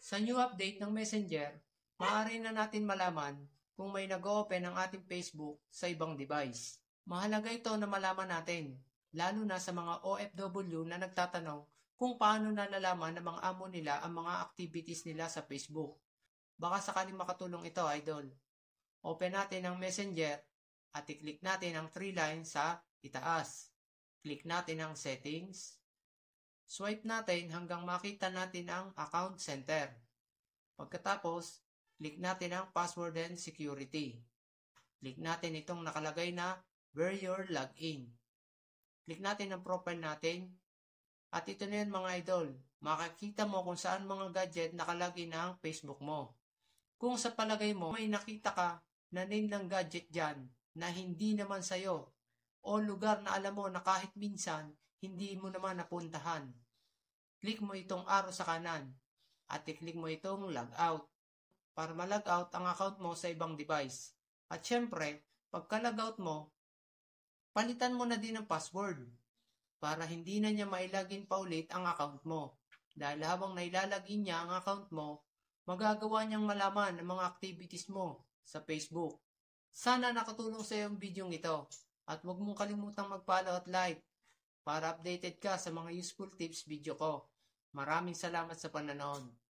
Sa new update ng Messenger, maaari na natin malaman kung may nag-open ng ating Facebook sa ibang device. Mahalaga ito na malaman natin, lalo na sa mga OFW na nagtatanong kung paano nalalaman ng mga amo nila ang mga activities nila sa Facebook. Baka sakaling makatulong ito, idol. Open natin ang Messenger at i-click natin ang 3 lines sa itaas. Click natin ang Settings. Swipe natin hanggang makita natin ang Account Center. Pagkatapos, click natin ang Password and Security. Click natin itong nakalagay na Where Your Login. Click natin ang profile natin. At ito na yun mga idol. Makikita mo kung saan mga gadget nakalagin ang Facebook mo. Kung sa palagay mo may nakita ka na name ng gadget dyan na hindi naman sa'yo o lugar na alam mo na kahit minsan hindi mo naman napuntahan, click mo itong arrow sa kanan at i-click mo itong logout para ma-logout ang account mo sa ibang device. At syempre, pagka-logout mo, palitan mo na din ang password para hindi na niya mailagin pa ulit ang account mo. Dahil habang nailalagin niya ang account mo, magagawa niyang malaman ang mga activities mo sa Facebook. Sana nakatulong sa iyo ang video ito at huwag mong kalimutang mag-follow at like para updated ka sa mga useful tips video ko. Maraming salamat sa panonood.